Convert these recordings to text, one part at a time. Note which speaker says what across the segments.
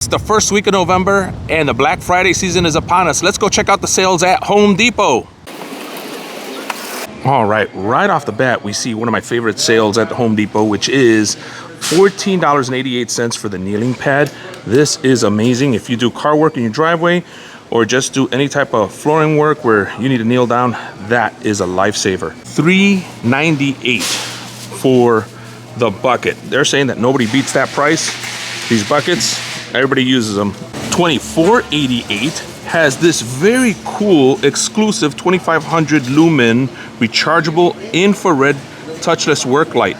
Speaker 1: It's the first week of November and the Black Friday season is upon us. Let's go check out the sales at Home Depot. All right off the bat, we see one of my favorite sales at the Home Depot, which is $14.88 for the kneeling pad. This is amazing. If you do car work in your driveway or just do any type of flooring work where you need to kneel down, that is a lifesaver. $3.98 for the bucket. They're saying that nobody beats that price. These buckets, everybody uses them. $24.88 has this very cool exclusive 2500 lumen rechargeable infrared touchless work light.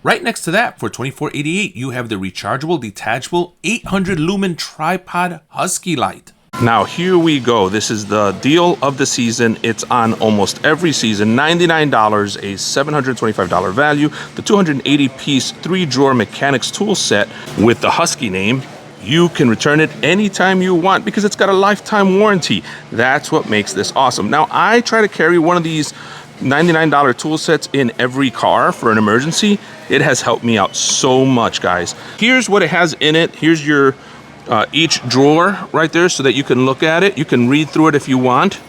Speaker 1: Right next to that, for $24.88, you have the rechargeable detachable 800 lumen tripod Husky light. Now here we go. This is the deal of the season. It's on almost every season. $99, a $725 value. The 280-piece 3-drawer mechanics tool set with the Husky name. You can return it anytime you want because it's got a lifetime warranty. That's what makes this awesome. Now, I try to carry one of these $99 tool sets in every car for an emergency. It has helped me out so much, guys. Here's what it has in it. Here's your each drawer right there so that you can look at it. You can read through it if you want.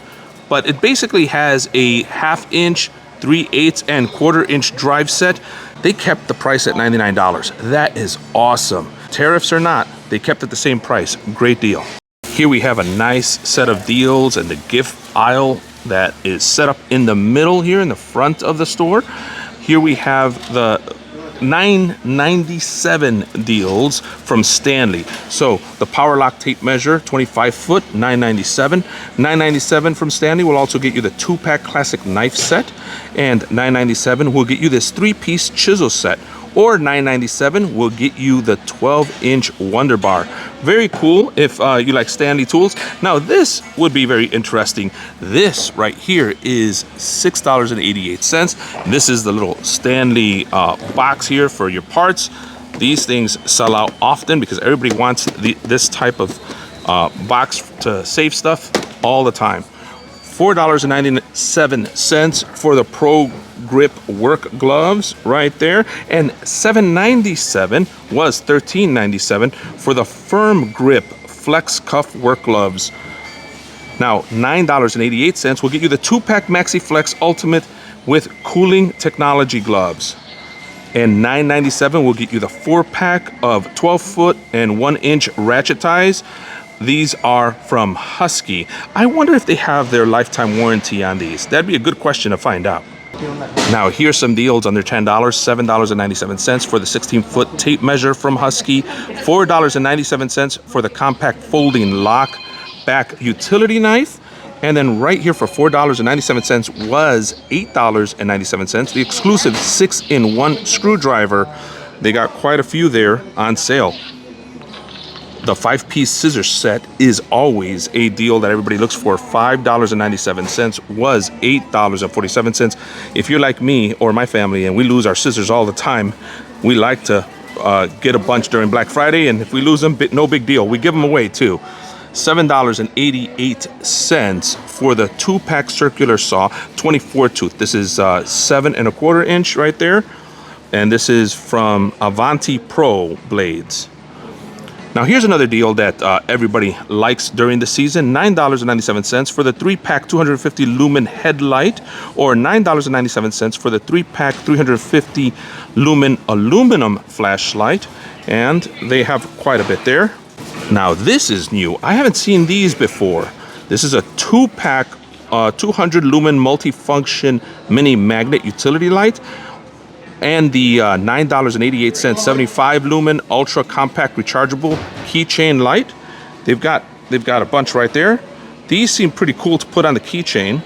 Speaker 1: But it basically has a 1/2 inch, 3/8 and 1/4 inch drive set. They kept the price at $99. That is awesome. Tariffs or not, they kept it the same price. Great deal. Here we have a nice set of deals and the gift aisle that is set up in the middle here in the front of the store. Here we have the $9.97 deals from Stanley. So the power lock tape measure, 25 foot, $9.97. $9.97 from Stanley will also get you the 2-pack classic knife set, and $9.97 will get you this 3-piece chisel set, or $9.97 will get you the 12-inch Wonder Bar. Very cool if you like Stanley tools. Now this would be very interesting. This right here is $6.88. This is the little Stanley box here for your parts. These things sell out often because everybody wants this type of box to save stuff all the time. $4.97 for the Pro Grip work gloves right there, and $7.97 was $13.97 for the Firm Grip Flex Cuff work gloves. Now $9.88 will get you the 2-pack Maxi Flex Ultimate with cooling technology gloves, and $9.97 will get you the 4-pack of 12-foot and 1-inch ratchet ties. These are from Husky. I wonder if they have their lifetime warranty on these. That'd be a good question to find out. Now here's some deals under $10. $7.97 for the 16-foot tape measure from Husky. $4.97 for the compact folding lock back utility knife. And then right here for $4.97 was $8.97, the exclusive 6-in-1 screwdriver. They got quite a few there on sale. The 5-piece scissor set is always a deal that everybody looks for. $5.97 was $8.47. If you're like me or my family and we lose our scissors all the time, we like to get a bunch during Black Friday, and if we lose them, no big deal. We give them away too. $7.88 for the 2-pack circular saw, 24 tooth. This is 7 1/4 inch right there, and this is from Avanti Pro blades. Now here's another deal that everybody likes during the season. $9.97 for the 3-pack 250 lumen headlight, or $9.97 for the 3-pack 350 lumen aluminum flashlight. And they have quite a bit there. Now this is new. I haven't seen these before. This is a 2-pack 200 lumen multifunction mini magnet utility light, and the $9.88 75 lumen ultra compact rechargeable keychain light. They've got a bunch right there. These seem pretty cool to put on the keychain.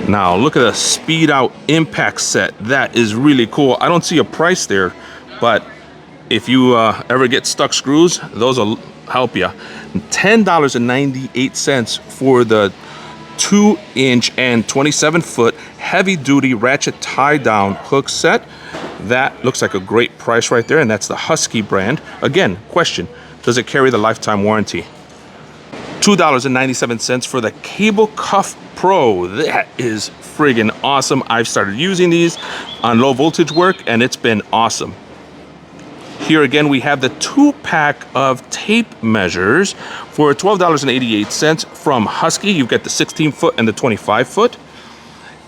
Speaker 1: Now look at the speed out impact set. That is really cool. I don't see a price there, but if you ever get stuck screws, those will help you. $10.98 for the 2-inch and 27-foot heavy duty ratchet tie down hook set. That looks like a great price right there, and that's the Husky brand. Again, question, does it carry the lifetime warranty? $2.97 for the Cable Cuff Pro. That is friggin' awesome. I've started using these on low voltage work, and it's been awesome. Here again, we have the 2-pack of tape measures for $12.88 from Husky. You've got the 16-foot and the 25-foot.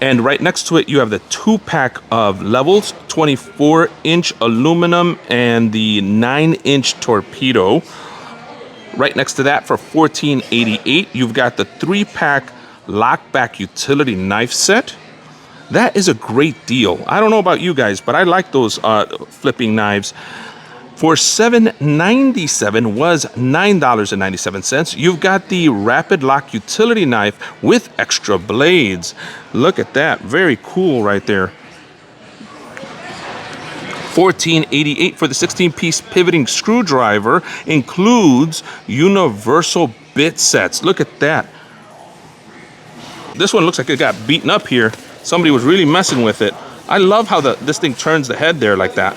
Speaker 1: And right next to it, you have the 2-pack of levels, 24-inch aluminum and the 9-inch torpedo. Right next to that for $14.88, you've got the 3-pack lockback utility knife set. That is a great deal. I don't know about you guys, but I like those flipping knives. For $7.97 was $9.97. You've got the rapid lock utility knife with extra blades. Look at that, very cool right there. $14.88 for the 16-piece pivoting screwdriver. Includes universal bit sets. Look at that. This one looks like it got beaten up here. Somebody was really messing with it. I love how this thing turns the head there like that.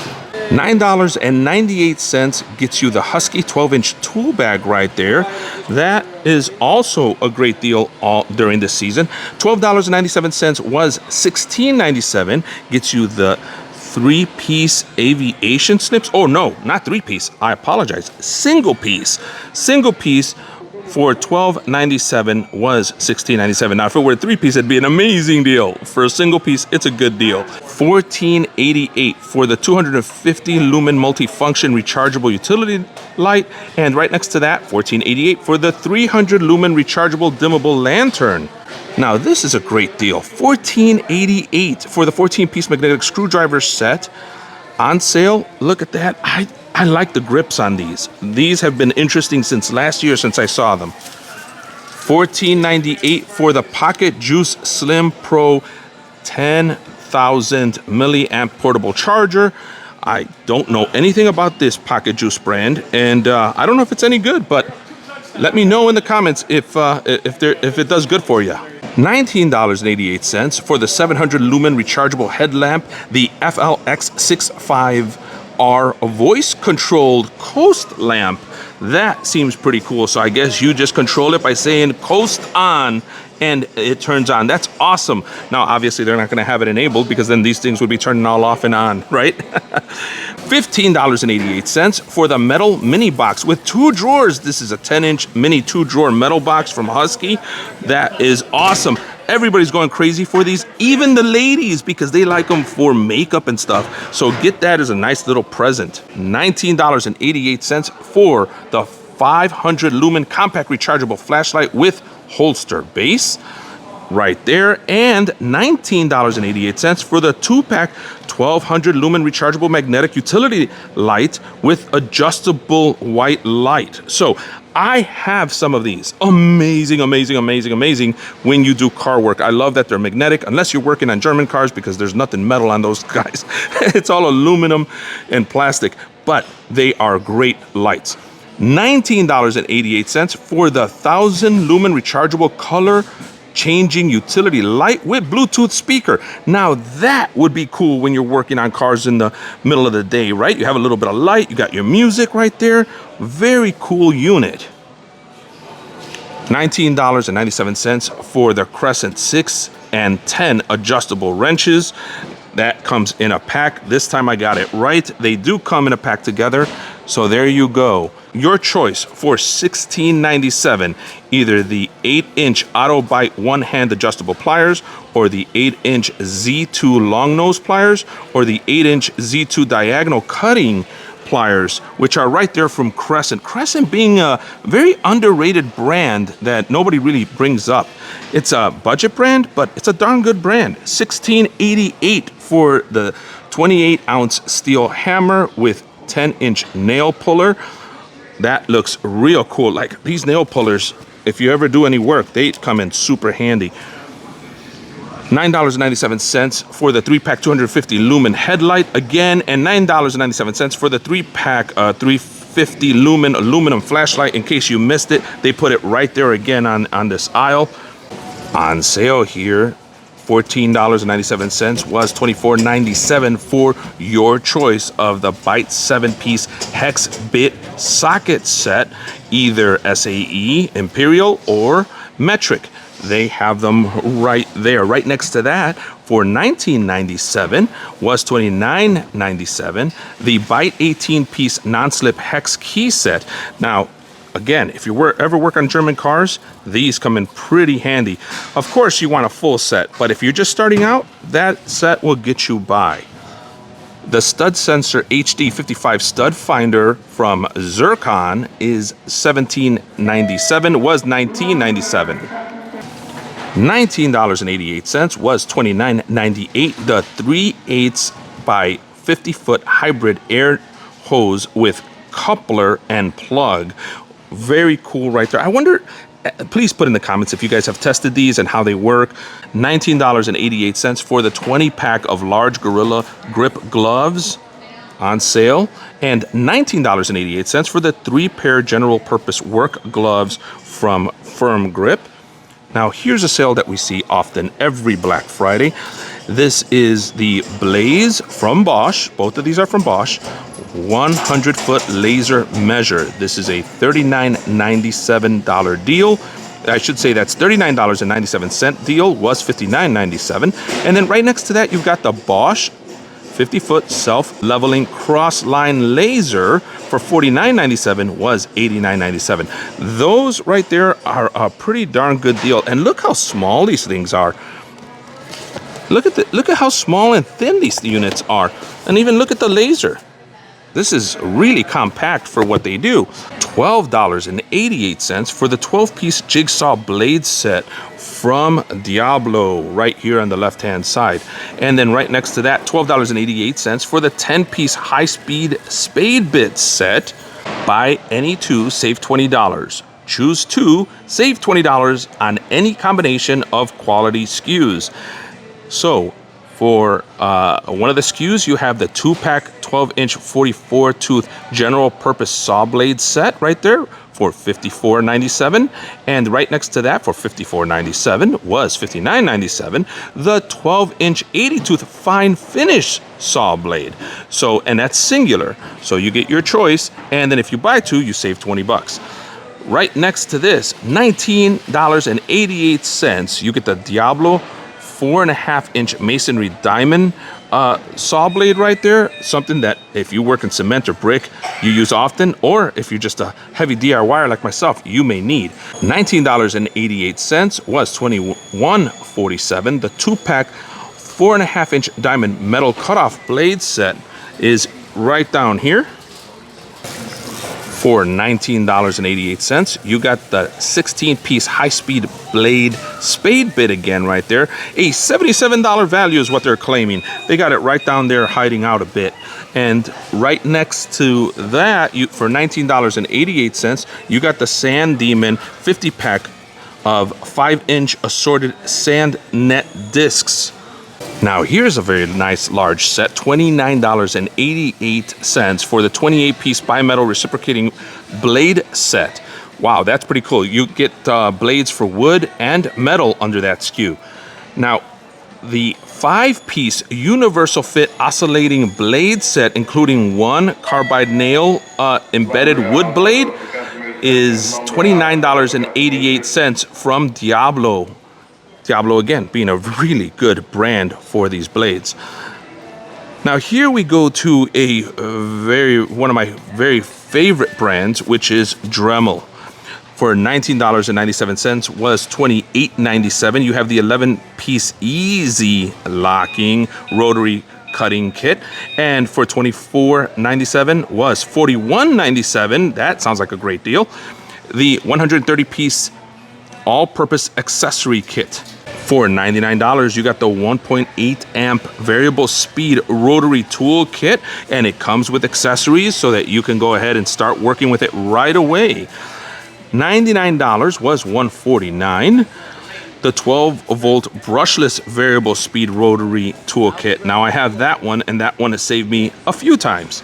Speaker 1: $9.98 gets you the Husky 12-inch tool bag right there. That is also a great deal all during this season. $12.97 was $16.97. Gets you the 3-piece aviation snips. Oh no, not 3-piece. I apologize. Single piece. Single piece for $12.97 was $16.97. Now, if it were a 3-piece, it'd be an amazing deal. For a single piece, it's a good deal. $14.88 for the 250 lumen multifunction rechargeable utility light. And right next to that, $14.88 for the 300 lumen rechargeable dimmable lantern. Now, this is a great deal. $14.88 for the 14-piece magnetic screwdriver set. On sale, look at that. I like the grips on these. These have been interesting since last year since I saw them. $14.98 for the Pocket Juice Slim Pro 10,000 milliamp portable charger. I don't know anything about this Pocket Juice brand, and I don't know if it's any good, but let me know in the comments if it does good for you. $19.88 for the 700 lumen rechargeable headlamp, the FLX65R voice-controlled coast lamp. That seems pretty cool. So I guess you just control it by saying coast on and it turns on. That's awesome. Now, obviously, they're not going to have it enabled because then these things would be turning all off and on, right? $15.88 for the metal mini box with 2 drawers. This is a 10-inch mini 2-drawer metal box from Husky. That is awesome. Everybody's going crazy for these, even the ladies, because they like them for makeup and stuff. So get that as a nice little present. $19.88 for the 500 lumen compact rechargeable flashlight with holster base. Right there. And $19.88 for the 2-pack 1200 lumen rechargeable magnetic utility light with adjustable white light. So I have some of these. Amazing, amazing, amazing, amazing when you do car work. I love that they're magnetic, unless you're working on German cars because there's nothing metal on those guys. It's all aluminum and plastic, but they are great lights. $19.88 for the 1000 lumen rechargeable color changing utility light with Bluetooth speaker. Now that would be cool when you're working on cars in the middle of the day, right? You have a little bit of light, you got your music right there. Very cool unit. $19.97 for the Crescent 6 and 10 adjustable wrenches. That comes in a pack. This time I got it right. They do come in a pack together. So there you go. Your choice for $16.97, either the 8-inch Auto Bite one-hand adjustable pliers, or the 8-inch Z2 long nose pliers, or the 8-inch Z2 diagonal cutting pliers, which are right there from Crescent. Crescent being a very underrated brand that nobody really brings up. It's a budget brand, but it's a darn good brand. $16.88 for the 28-ounce steel hammer with 10-inch nail puller. That looks real cool. Like these nail pullers, if you ever do any work, they come in super handy. $9.97 for the 3-pack 250 lumen headlight again, and $9.97 for the 3-pack 350 lumen aluminum flashlight. In case you missed it, they put it right there again on this aisle. On sale here, $14.97 was $24.97 for your choice of the Byte 7-piece hex bit socket set, either SAE, Imperial, or Metric. They have them right there. Right next to that for $19.97 was $29.97. The Byte 18-piece non-slip hex key set. Now, again, if you ever work on German cars, these come in pretty handy. Of course, you want a full set, but if you're just starting out, that set will get you by. The Stud Sensor HD 55 Stud Finder from Zircon is $17.97, was $19.97. $19.88 was $29.98. The 3/8 by 50-foot hybrid air hose with coupler and plug. Very cool right there. I wonder, please put in the comments if you guys have tested these and how they work. $19.88 for the 20-pack of large Gorilla Grip gloves on sale, and $19.88 for the 3-pair general purpose work gloves from Firm Grip. Now here's a sale that we see often every Black Friday. This is the Blaze from Bosch. Both of these are from Bosch. 100-foot laser measure. This is a $39.97 deal. I should say that's $39.97 deal, was $59.97. And then right next to that, you've got the Bosch 50-foot self-leveling cross-line laser for $49.97, was $89.97. Those right there are a pretty darn good deal. And look how small these things are. Look at how small and thin these units are. And even look at the laser. This is really compact for what they do. $12.88 for the 12-piece jigsaw blade set from Diablo, right here on the left-hand side. And then right next to that, $12.88 for the 10-piece high-speed spade bit set. Buy any two, save $20. Choose two, save $20 on any combination of quality SKUs. So, for one of the SKUs, you have the 2-pack 12-inch 44-tooth general purpose saw blade set right there for $54.97. And right next to that for $54.97 was $59.97, the 12-inch 80-tooth fine finish saw blade. So, and that's singular. So you get your choice, and then if you buy two, you save 20 bucks. Right next to this, $19.88, you get the Diablo 4.5-inch masonry diamond saw blade right there. Something that if you work in cement or brick, you use often, or if you're just a heavy DIYer like myself, you may need. $19.88 was $21.47. The 2-pack 4.5-inch diamond metal cutoff blade set is right down here. For $19.88, you got the 16-piece high-speed blade spade bit again right there. A $77 value is what they're claiming. They got it right down there hiding out a bit. And right next to that, for $19.88, you got the Sand Demon 50-pack of 5-inch assorted sand net discs. Now here's a very nice large set, $29.88 for the 28-piece bimetal reciprocating blade set. Wow, that's pretty cool. You get blades for wood and metal under that SKU. Now, the 5-piece universal fit oscillating blade set, including one carbide nail embedded wood blade, is $29.88 from Diablo. Diablo, again, being a really good brand for these blades. Now here we go to one of my very favorite brands, which is Dremel. For $19.97 was $28.97. You have the 11-piece easy locking rotary cutting kit, and for $24.97 was $41.97. That sounds like a great deal. The 130-piece all-purpose accessory kit. For $99, you got the 1.8 amp variable speed rotary tool kit, and it comes with accessories so that you can go ahead and start working with it right away. $99 was $149. The 12-volt brushless variable speed rotary tool kit. Now I have that one, and that one has saved me a few times.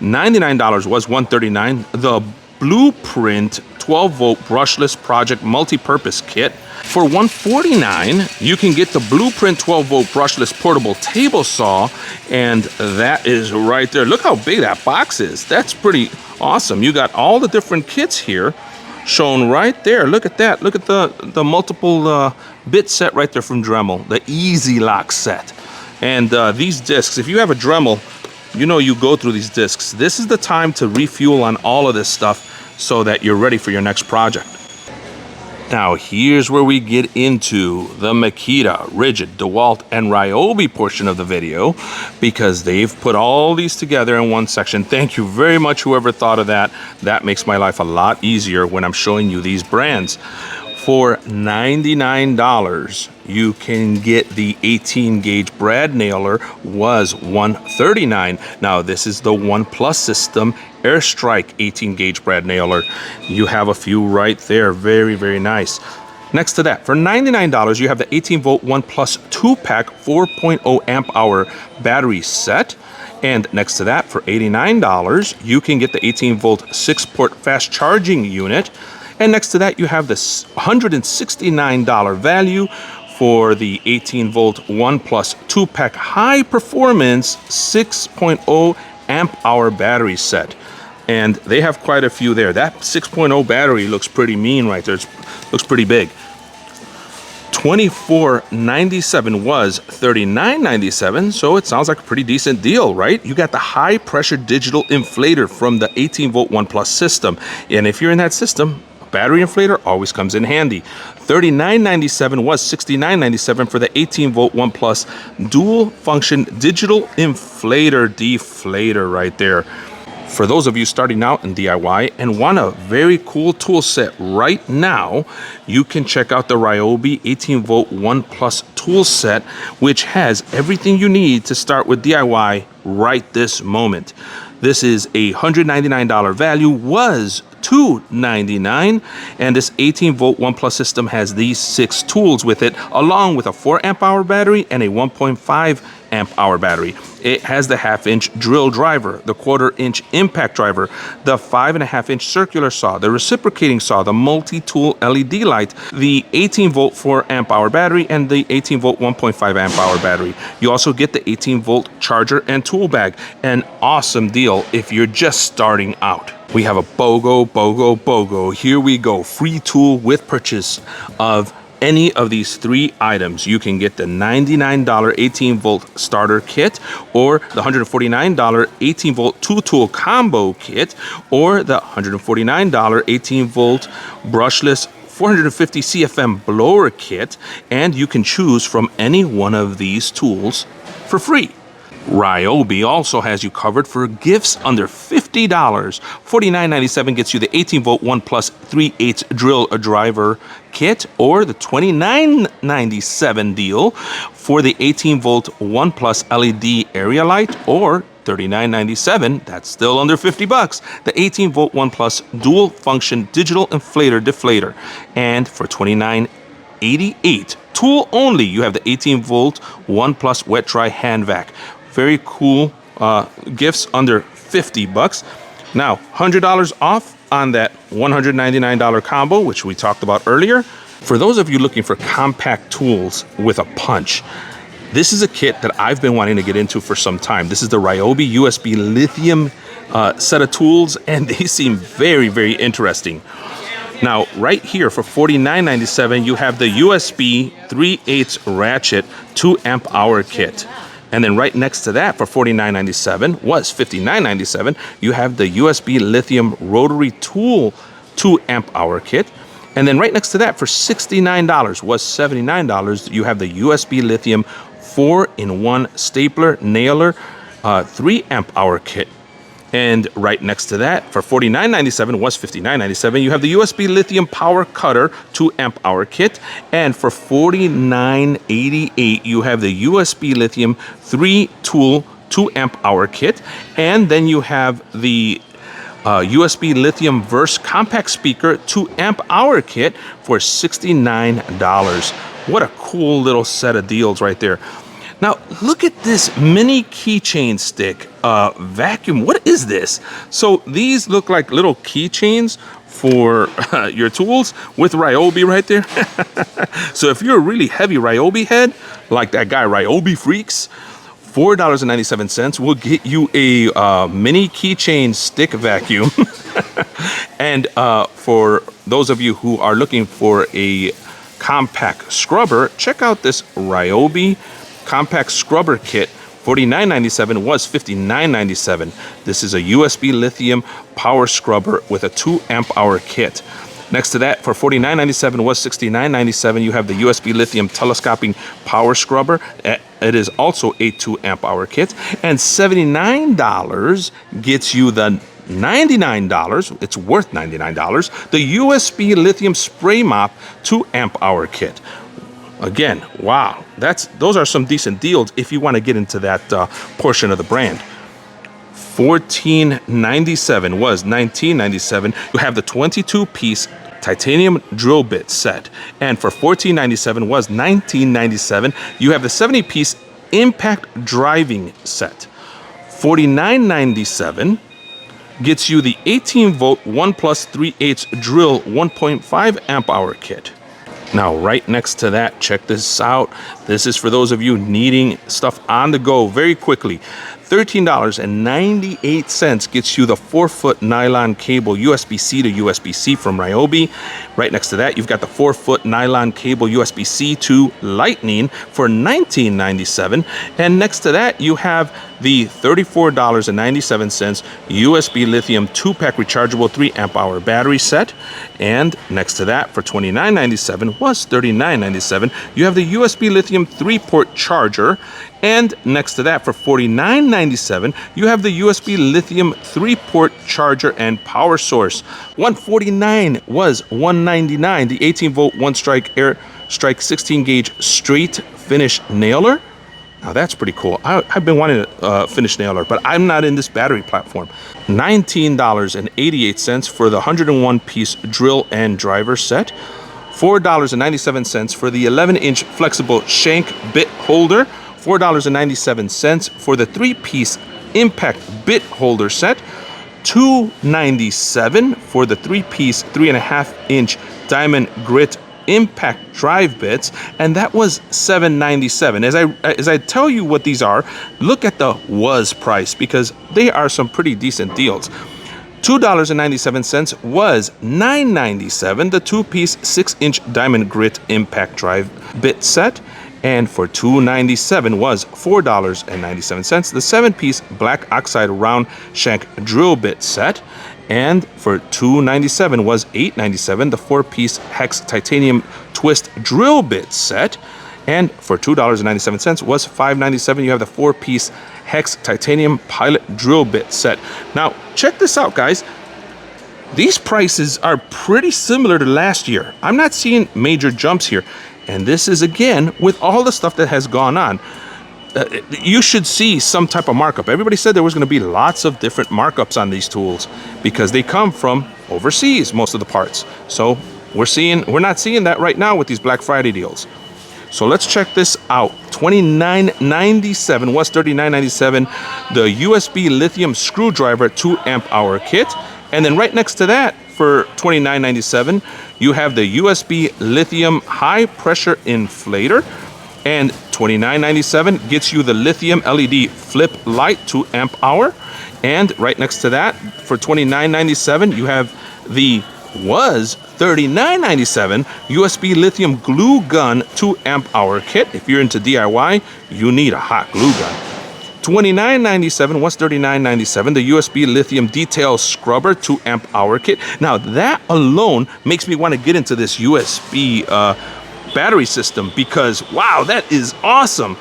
Speaker 1: $99 was $139. The Blueprint 12-volt brushless project multi-purpose kit. For $149, you can get the Blueprint 12-volt brushless portable table saw, and that is right there. Look how big that box is. That's pretty awesome. You got all the different kits here. shown right there. Look at that. Look at the multiple bit set right there from Dremel, the Easy Lock set. And these discs, if you have a Dremel, you know you go through these discs. This is the time to refuel on all of this stuff so that you're ready for your next project. Now here's where we get into the Makita, Rigid, Dewalt, and Ryobi portion of the video, because they've put all these together in one section. Thank you very much, whoever thought of that. That makes my life a lot easier when I'm showing you these brands. For $99, you can get the 18 gauge brad nailer, was $139. Now this is the One Plus system Airstrike 18 gauge brad nailer. You have a few right there, very, very nice. Next to that, for $99, you have the 18 volt One Plus 2-pack 4.0 amp hour battery set. And next to that, for $89, you can get the 18 volt 6-port fast charging unit. And next to that, you have this $169 value for the 18 volt One Plus 2-pack high performance 6.0 amp hour battery set. And they have quite a few there. That 6.0 battery looks pretty mean right there. It looks pretty big. $24.97 was $39.97, so it sounds like a pretty decent deal, right? You got the high pressure digital inflator from the 18 volt One Plus system. And if you're in that system, battery inflator always comes in handy. $39.97 was $69.97 for the 18 volt One Plus dual function digital inflator deflator right there. For those of you starting out in DIY and want a very cool tool set right now, you can check out the Ryobi 18 volt One Plus tool set, which has everything you need to start with DIY right this moment. This is a $199 value, was $299, and this 18 volt One Plus system has these 6 tools with it, along with a 4 amp hour battery and a 1.5 amp hour battery. It has the 1/2 inch drill driver, the 1/4 inch impact driver, the 5.5 inch circular saw, the reciprocating saw, the multi-tool LED light, the 18 volt 4 amp hour battery, and the 18 volt 1.5 amp hour battery. You also get the 18 volt charger and tool bag. An awesome deal if you're just starting out. We have a BOGO. Here we go. Free tool with purchase of any of these 3 items. You can get the $99 18 volt starter kit, or the $149 18 volt 2-tool combo kit, or the $149 18 volt brushless 450 CFM blower kit, and you can choose from any one of these tools for free. Ryobi also has you covered for gifts under $50. $49.97 gets you the 18 volt One Plus 3/8 drill driver kit, or the $29.97 deal for the 18 volt One Plus LED area light, or $39.97, that's still under $50, the 18 volt One Plus dual function digital inflator deflator. And for $29.88, tool only, you have the 18 volt One Plus wet dry hand vac. Very cool gifts under $50. Now, $100 off on that $199 combo, which we talked about earlier. For those of you looking for compact tools with a punch, this is a kit that I've been wanting to get into for some time. This is the Ryobi USB lithium set of tools, and they seem very, very interesting. Now, right here for $49.97, you have the USB 3/8 ratchet 2 amp hour kit. And then right next to that for $49.97, was $59.97, you have the USB lithium rotary tool 2 amp hour kit. And then right next to that for $69, was $79, you have the USB lithium 4-in-1 stapler nailer 3 amp hour kit. And right next to that for $49.97, was $59.97, you have the USB lithium power cutter 2 amp hour kit. And for $49.88, you have the USB lithium 3-tool 2 amp hour kit. And then you have the USB lithium verse compact speaker 2 amp hour kit for $69. What a cool little set of deals right there. Now, look at this mini keychain stick vacuum. What is this? So these look like little keychains for your tools with Ryobi right there. So if you're a really heavy Ryobi head, like that guy Ryobi Freaks, $4.97 will get you a mini keychain stick vacuum. And for those of you who are looking for a compact scrubber, check out this Ryobi compact scrubber kit. $49.97 was $59.97. This is a USB lithium power scrubber with a 2 amp hour kit. Next to that, for $49.97 was $69.97. You have the USB lithium telescoping power scrubber. It is also a 2 amp hour kit. And $79 gets you the $99, it's worth $99, the USB lithium spray mop 2 amp hour kit. Again, wow, those are some decent deals if you want to get into that portion of the brand. $14.97 was $19.97. You have the 22-piece titanium drill bit set, and for $14.97 was $19.97. You have the 70-piece impact driving set. $49.97 gets you the 18-volt 1 3/8 drill 1.5 amp hour kit. Now, right next to that, check this out. This is for those of you needing stuff on the go very quickly. $13.98 gets you the 4-foot nylon cable USB-C to USB-C from Ryobi. Right next to that, you've got the 4-foot nylon cable USB-C to Lightning for $19.97. And next to that, you have the $34.97 USB lithium 2-pack rechargeable 3 amp hour battery set. And next to that, for $29.97 was $39.97, you have the USB lithium 3-port charger. And next to that, for $49.97, you have the USB lithium 3-port charger and power source. $149 was $199. The 18-volt 1-strike air strike 16-gauge straight finish nailer. Now that's pretty cool. I've been wanting a finish nailer, but I'm not in this battery platform. $19.88 for the 101-piece drill and driver set. $4.97 for the 11-inch flexible shank bit holder. $4.97 for the 3-piece impact bit holder set. $2.97 for the 3-piece 3.5-inch diamond grit impact drive bits, and that was $7.97. As I tell you what these are, look at the was price, because they are some pretty decent deals. $2.97 was $9.97, the 2-piece 6-inch diamond grit impact drive bit set. And for $2.97 was $4.97, the 7-piece black oxide round shank drill bit set. And for $2.97 was $8.97, the 4-piece hex titanium twist drill bit set. And for $2.97 was $5.97. You have the 4-piece hex titanium pilot drill bit set. Now, check this out, guys. These prices are pretty similar to last year. I'm not seeing major jumps here. And this is, again, with all the stuff that has gone on. You should see some type of markup. Everybody said there was going to be lots of different markups on these tools because they come from overseas, most of the parts. So we're not seeing that right now with these Black Friday deals. So let's check this out. $29.97 was $39.97. The USB lithium screwdriver 2 amp hour kit. And then right next to that, for $29.97, you have the USB lithium high pressure inflator. And $29.97 gets you the lithium LED flip light 2 amp hour. And right next to that, for $29.97, you have the was $39.97 USB lithium glue gun 2 amp hour kit. If you're into DIY, you need a hot glue gun. $29.97 was $39.97. The USB lithium detail scrubber 2 amp hour kit. Now that alone makes me want to get into this USB battery system, because wow, that is awesome.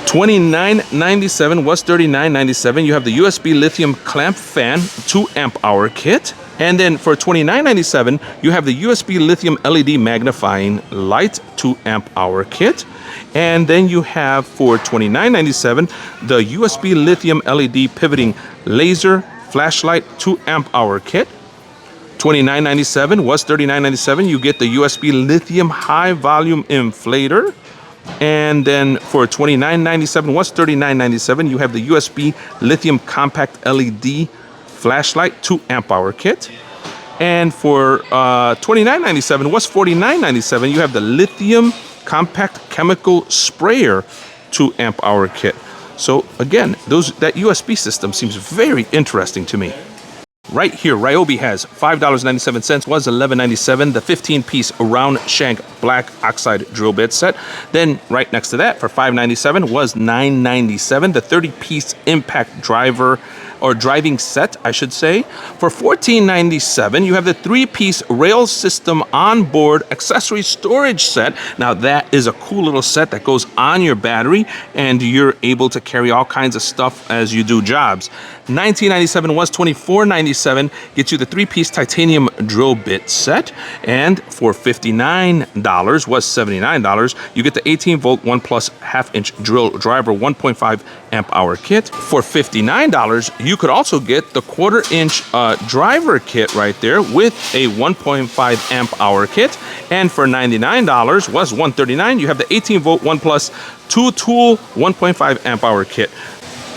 Speaker 1: $29.97 was $39.97. You have the USB lithium clamp fan 2 amp hour kit. And then for $29.97, you have the USB lithium LED magnifying light 2 amp hour kit. And then you have for $29.97, the USB lithium LED pivoting laser flashlight 2 amp hour kit. $29.97 was $39.97. You get the USB lithium high volume inflator. And then for $29.97 was $39.97. You have the USB lithium compact LED flashlight 2 amp hour kit. And for $29.97 was $49.97. You have the lithium compact chemical sprayer 2 amp hour kit. So again, that USB system seems very interesting to me. Right here, Ryobi has $5.97, was $11.97. The 15-piece round shank black oxide drill bit set. Then right next to that, for $5.97, was $9.97. The 30-piece impact driver or driving set, I should say. For $14.97, you have the 3-piece rail system onboard accessory storage set. Now that is a cool little set that goes on your battery, and you're able to carry all kinds of stuff as you do jobs. $19.97 was $24.97, gets you the 3-piece titanium drill bit set. And for $59 was $79, you get the 18-volt 1 plus half-inch drill driver 1.5 amp hour kit. For $59, you could also get the 1/4-inch driver kit right there with a 1.5 amp hour kit. And for $99 was $139, you have the 18-volt 1 plus 2-tool 1.5 amp hour kit.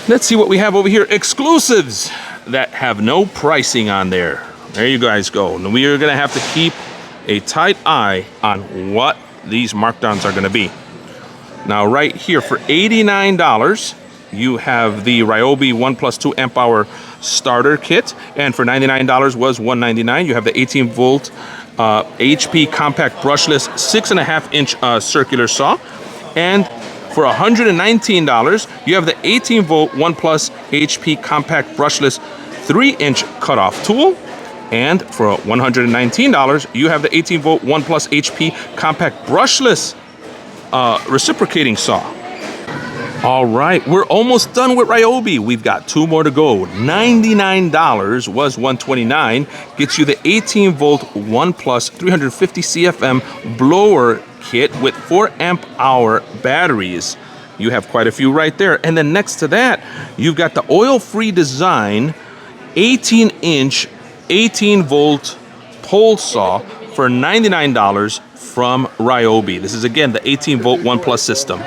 Speaker 1: Let's see what we have over here. Exclusives that have no pricing on there. There you guys go. And we are going to have to keep a tight eye on what these markdowns are going to be. Now, right here for $89, you have the Ryobi 1 plus 2 amp hour starter kit. And for $99 was $199. You have the 18-volt HP compact brushless 6.5-inch circular saw. And for $119, you have the 18-volt 1 plus HP compact brushless 3-inch cutoff tool. And for $119, you have the 18-volt 1 plus HP compact brushless reciprocating saw. All right, we're almost done with Ryobi. We've got 2 more to go. $99 was $129, gets you the 18-volt 1 plus 350 CFM blower kit with 4 amp hour batteries. You have quite a few right there. And then next to that, you've got the oil-free design 18-inch 18-volt pole saw for $99 from Ryobi. This is again the 18-volt 1 plus system.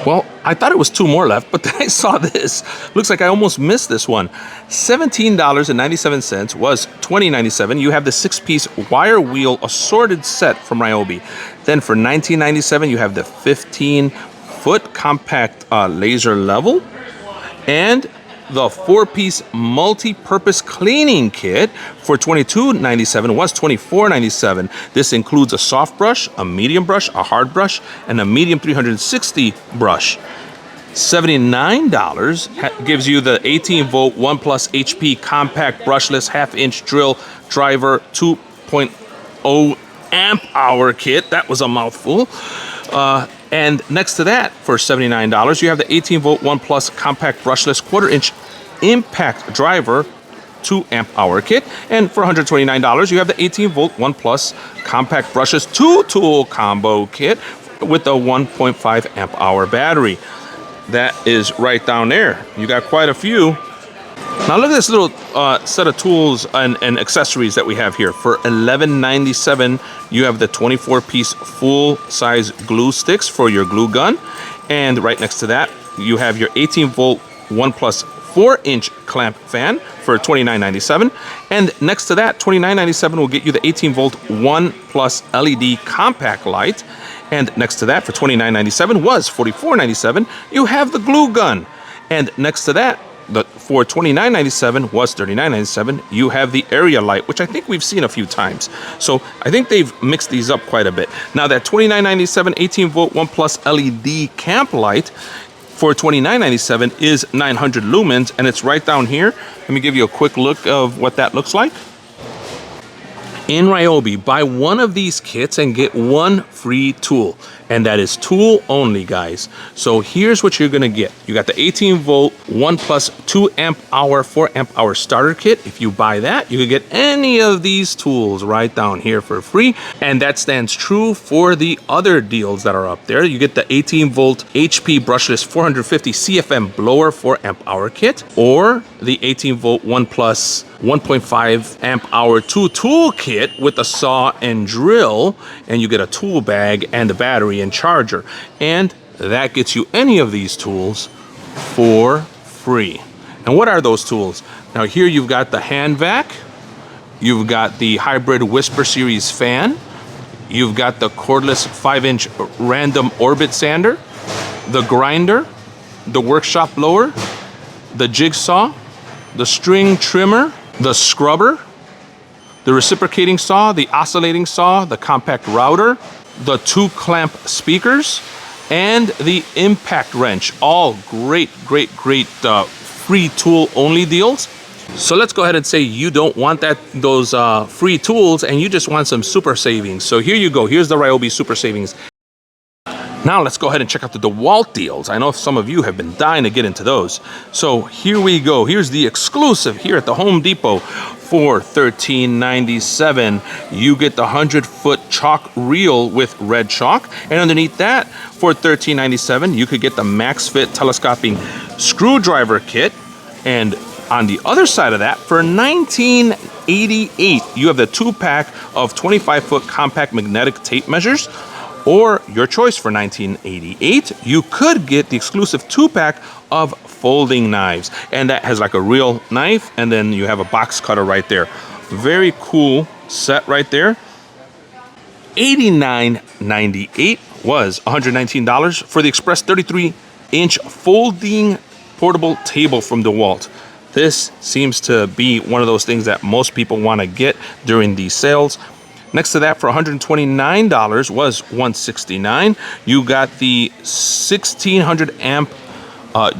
Speaker 1: Well, I thought it was 2 more left, but then I saw this. Looks like I almost missed this one. $17.97 was $20.97. You have the 6-piece wire wheel assorted set from Ryobi. Then for $19.97, you have the 15-foot compact laser level. And the 4-piece multi-purpose cleaning kit for $22.97 was $24.97. This includes a soft brush, a medium brush, a hard brush, and a medium 360 brush. $79 gives you the 18-volt 1 plus HP compact brushless half-inch drill driver 2.0 amp hour kit. That was a mouthful. And next to that, for $79, you have the 18-volt 1 plus compact brushless 1/4-inch impact driver 2 amp hour kit. And for $129, you have the 18-volt 1 plus compact brushless 2-tool combo kit with a 1.5 amp hour battery. That is right down there. You got quite a few. Now look at this little set of tools and accessories that we have here. For $11.97, you have the 24-piece full-size glue sticks for your glue gun. And right next to that, you have your 18-volt 1 plus 4-inch clamp fan for $29.97. And next to that, $29.97 will get you the 18-volt 1 plus LED compact light. And next to that, for $29.97 was $44.97, you have the glue gun. And next to that, for $29.97 was $39.97. You have the area light, which I think we've seen a few times. So I think they've mixed these up quite a bit. Now that $29.97 18-volt 1 plus LED camp light for $29.97 is 900 lumens, and it's right down here. Let me give you a quick look of what that looks like. In Ryobi, buy one of these kits and get 1 free tool. And that is tool only, guys. So here's what you're gonna get. You got the 18-volt 1 plus 2 amp hour 4 amp hour starter kit. If you buy that, you can get any of these tools right down here for free. And that stands true for the other deals that are up there. You get the 18-volt HP brushless 450 CFM blower 4 amp hour kit, or the 18-volt 1 plus 1.5 amp hour 2-tool kit with a saw and drill, and you get a tool bag and the battery and charger. And that gets you any of these tools for free. And what are those tools? Now here you've got the hand vac, you've got the hybrid Whisper Series fan, you've got the cordless 5-inch random orbit sander, the grinder, the workshop blower, the jigsaw, the string trimmer, the scrubber, the reciprocating saw, the oscillating saw, the compact router, the 2 clamp speakers, and the impact wrench. All great free tool only deals. So let's go ahead and say you don't want those free tools and you just want some super savings. So here you go. Here's the Ryobi super savings. Now let's go ahead and check out the Dewalt deals. I know some of you have been dying to get into those. So here we go. Here's the exclusive here at the Home Depot. For $13.97, you get the 100-foot chalk reel with red chalk. And underneath that, for $13.97, you could get the Max Fit telescoping screwdriver kit. And on the other side of that, for $19.88, you have the 2-pack of 25-foot compact magnetic tape measures. Or your choice, for $19.88, you could get the exclusive 2-pack of folding knives. And that has like a real knife, and then you have a box cutter right there. Very cool set right there. $89.98 was $119 for the Express 33-inch folding portable table from DeWalt. This seems to be one of those things that most people want to get during these sales. Next to that, for $129 was $169. You got the 1600 amp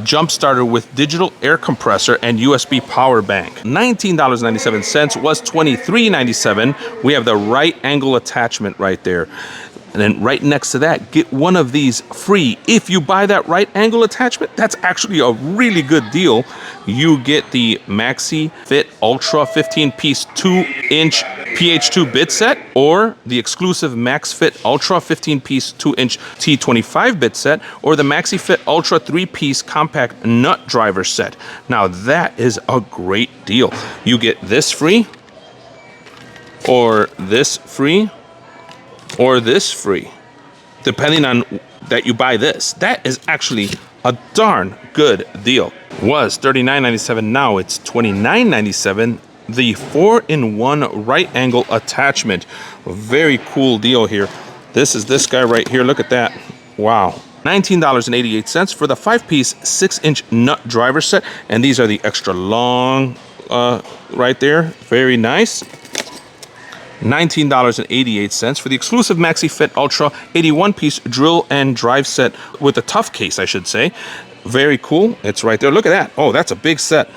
Speaker 1: jump starter with digital air compressor and USB power bank. $19.97 was $23.97. We have the right angle attachment right there. And then right next to that, get one of these free. If you buy that right angle attachment, that's actually a really good deal. You get the Maxi Fit Ultra 15-piece 2-inch PH2 bit set, or the exclusive Max Fit Ultra 15-piece 2-inch T25 bit set, or the Maxi Fit Ultra 3-piece compact nut driver set. Now that is a great deal. You get this free, or this free, or this free, depending on that you buy this. That is actually a darn good deal. Was $39.97, now it's $29.97. The 4-in-1 right angle attachment. Very cool deal here. This is this guy right here. Look at that. Wow. $19.88 for the 5-piece 6-inch nut driver set. And these are the extra long right there. Very nice. $19.88 for the exclusive Maxi Fit Ultra 81-piece drill and drive set with a tough case, I should say. Very cool. It's right there. Look at that. Oh, that's a big set.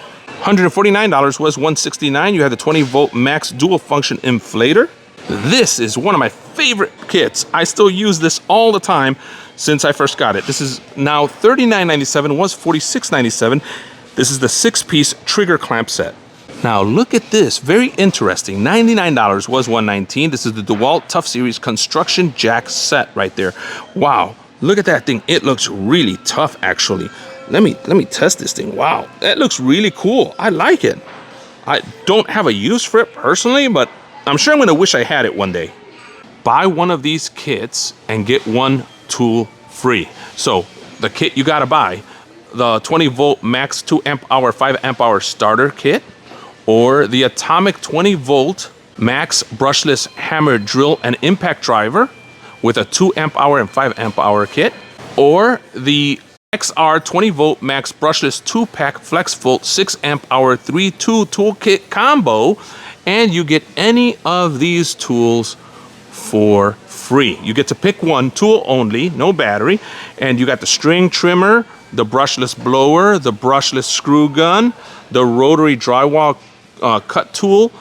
Speaker 1: $149 was $169. You had the 20-volt max dual function inflator. This is one of my favorite kits. I still use this all the time since I first got it. This is now $39.97, was $46.97. This is the 6-piece trigger clamp set. Now look at this, very interesting. $99 was $119. This is the DeWalt Tough Series construction jack set right there. Wow, look at that thing. It looks really tough actually. Let me test this thing. Wow, that looks really cool. I like it. I don't have a use for it personally, but I'm sure I'm gonna wish I had it one day. Buy one of these kits and get one tool free. So the kit you gotta buy, the 20-volt max 2-amp-hour, 5-amp-hour starter kit, or the Atomic 20-volt max brushless hammer drill and impact driver with a 2-amp-hour and 5-amp-hour kit, or the XR 20-volt max brushless 2-pack flex volt 6-amp-hour 3-2 toolkit combo, and you get any of these tools for free. You get to pick one tool only, no battery, and you got the string trimmer, the brushless blower, the brushless screw gun, the rotary drywall cut tool,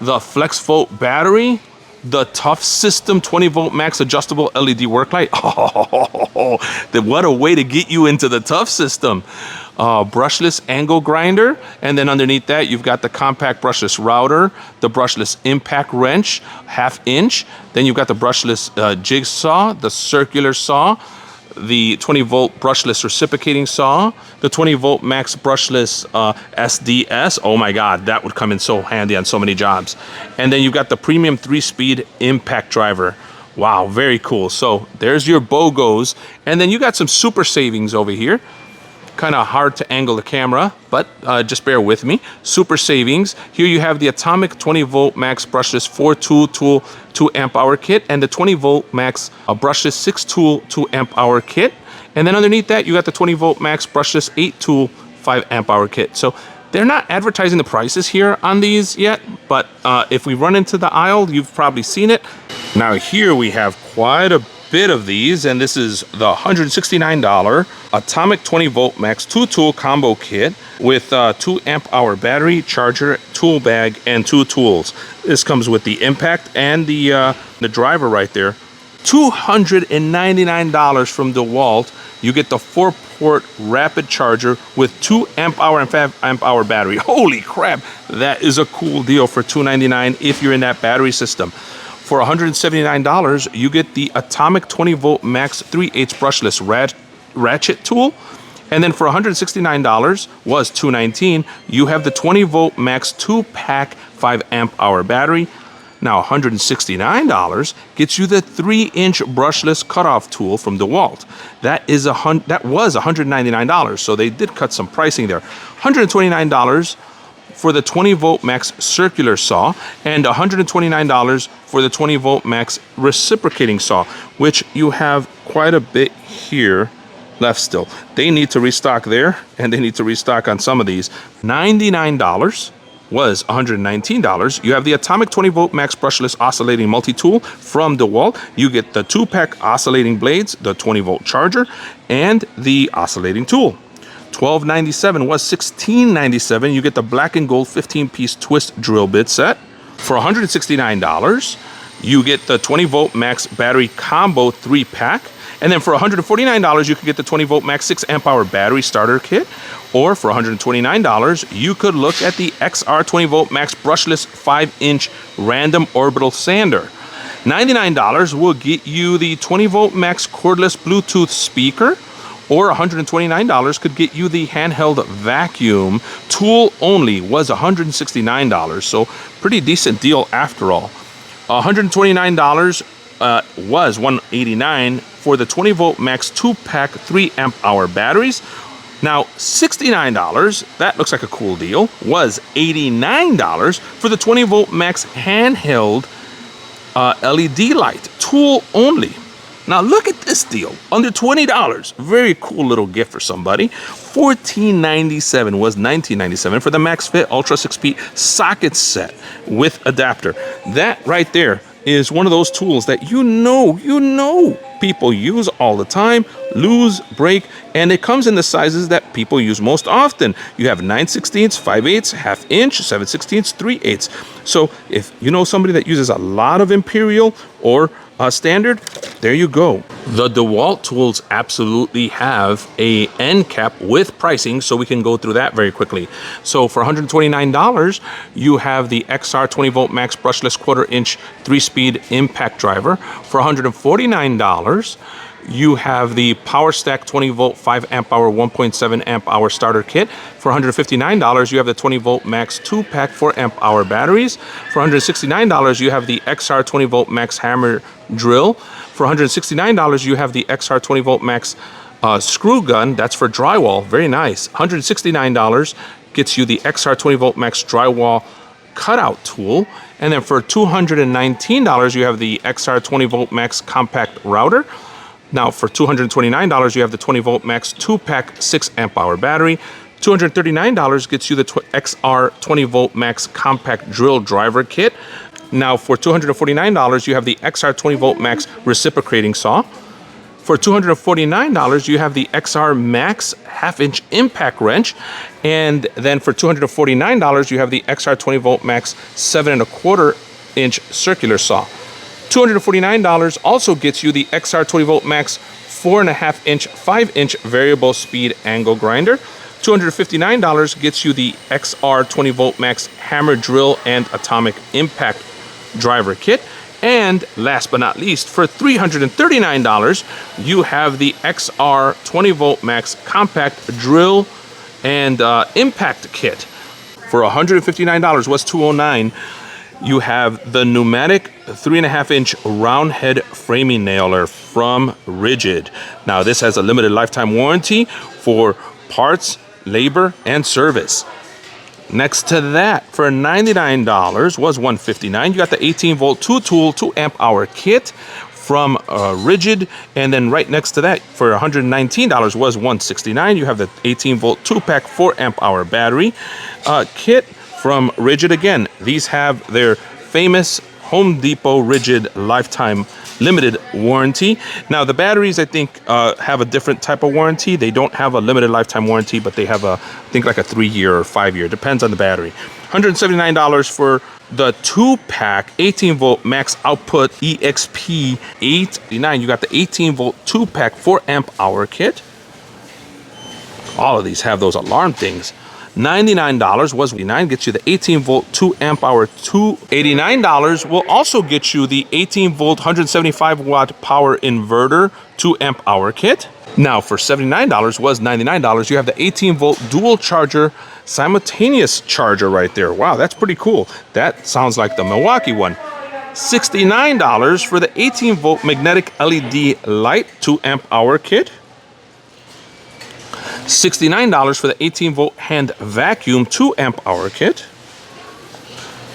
Speaker 1: the flex volt battery, the Tough System 20-volt max adjustable LED work light. Oh, what a way to get you into the Tough System. Brushless angle grinder, and then underneath that you've got the compact brushless router, the brushless impact wrench, 1/2 inch. Then you've got the brushless jigsaw, the circular saw, the 20-volt brushless reciprocating saw, the 20-volt max brushless SDS. Oh my God, that would come in so handy on so many jobs. And then you've got the premium 3-speed impact driver. Wow, very cool. So there's your BOGOs. And then you got some super savings over here. Kind of hard to angle the camera, but just bear with me. Super savings. Here you have the Atomic 20-volt max brushless 4-tool 2-amp-hour kit, and the 20-volt max brushless 6-tool 2-amp-hour kit. And then underneath that, you got the 20-volt max brushless 8-tool 5-amp-hour kit. So They're not advertising the prices here on these yet, but if we run into the aisle, you've probably seen it. Now here we have quite a bit of these, and this is the $169 Atomic 20 Volt Max 2-tool combo kit with 2 amp hour battery, charger, tool bag, and 2 tools. This comes with the impact and the driver right there. $299 from Dewalt. You get the 4-port rapid charger with 2 amp hour and 5 amp hour battery. Holy crap, that is a cool deal for $299 if you're in that battery system. For $179, you get the Atomic 20 Volt Max 3/8 brushless ratchet tool. And then for $169, was $219, you have the 20 Volt Max 2-pack 5 amp hour battery. Now $169 gets you the 3-inch brushless cutoff tool from Dewalt. That was $199, so they did cut some pricing there. $129 for the 20 Volt Max circular saw, and $129 for the 20 Volt Max reciprocating saw, which you have quite a bit here left still. They need to restock there, and they need to restock on some of these. $99 was $119. You have the Atomic 20 Volt Max brushless oscillating multi-tool from Dewalt. You get the 2-pack oscillating blades, the 20 volt charger, and the oscillating tool. $12.97 was $16.97. You get the black and gold 15-piece twist drill bit set. For $169, you get the 20 Volt Max battery combo 3-pack. And then for $149, you could get the 20 Volt Max 6 amp hour battery starter kit. Or for $129, you could look at the XR 20 Volt Max brushless 5-inch random orbital sander. $99 will get you the 20 Volt Max cordless Bluetooth speaker. Or $129 could get you the handheld vacuum. Tool only was $169, so pretty decent deal after all. $129 was $189 for the 20 Volt Max 2-pack 3 amp hour batteries. Now $69, that looks like a cool deal, was $89 for the 20 Volt Max handheld LED light. Tool only. Now look at this deal, under $20. Very cool little gift for somebody. $14.97 was $19.97 for the Max Fit Ultra 6-speed socket set with adapter. That right there is one of those tools that you know people use all the time, lose, break, and it comes in the sizes that people use most often. You have 9/16, 5/8, ½ inch, 7/16, 3/8. So if you know somebody that uses a lot of Imperial or standard, there you go. The Dewalt tools absolutely have a end cap with pricing, so we can go through that very quickly. So for $129, you have the XR 20 Volt Max brushless 1/4-inch 3-speed impact driver. For $149, you have the Power Stack 20 Volt 5 amp hour 1.7 amp hour starter kit. For $159, you have the 20 Volt Max 2-pack 4 amp hour batteries. For $169, you have the XR 20 Volt Max hammer drill. For $169, you have the XR 20 Volt Max screw gun. That's for drywall. Very nice. $169 gets you the XR 20 Volt Max drywall cutout tool. And then for $219, you have the XR 20 Volt Max compact router. Now for $229, you have the 20 Volt Max 2-pack 6 amp hour battery. $239 gets you the XR 20 Volt Max compact drill driver kit. Now for $249, you have the XR 20 Volt Max reciprocating saw. For $249, you have the XR Max ½ inch impact wrench. And then for $249, you have the XR 20 Volt Max 7 1/4 inch circular saw. $249 also gets you the XR 20 Volt Max 4.5 inch 5-inch variable speed angle grinder. $259 gets you the XR 20 Volt Max hammer drill and atomic impact driver kit. And last but not least, for $339, you have the XR 20 Volt Max compact drill and impact kit. For $159 was $209. You have the pneumatic 3.5 inch round head framing nailer from Rigid. Now this has a limited lifetime warranty for parts, labor, and service. Next to that, for $99 was $159. You got the 18 volt 2-tool 2 amp hour kit. from Rigid, and then right next to that for $119 was $169. You have the 18-volt 2-pack 4-amp-hour battery kit from Rigid again. These have their famous Home Depot Rigid lifetime limited warranty. Now the batteries, I think, have a different type of warranty. They don't have a limited lifetime warranty, but they have I think like a 3-year or 5-year, depends on the battery. $179 for the 2-pack 18-volt max output EXP 889. You got the 18-volt 2-pack 4-amp-hour kit. All of these have those alarm things. $99 was $89, gets you the 18-volt 2-amp-hour. $289 will also get you the 18-volt 175-watt power inverter 2-amp-hour kit. Now for $79 was $99, you have the 18-volt dual charger simultaneous charger right there. Wow, that's pretty cool. That sounds like the Milwaukee one. $69 for the 18-volt magnetic LED light 2-amp-hour kit. $69 for the 18-volt hand vacuum 2-amp-hour kit.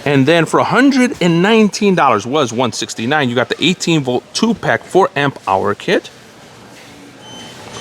Speaker 1: And then for $119 was $169. You got the 18-volt 2-pack 4-amp-hour kit.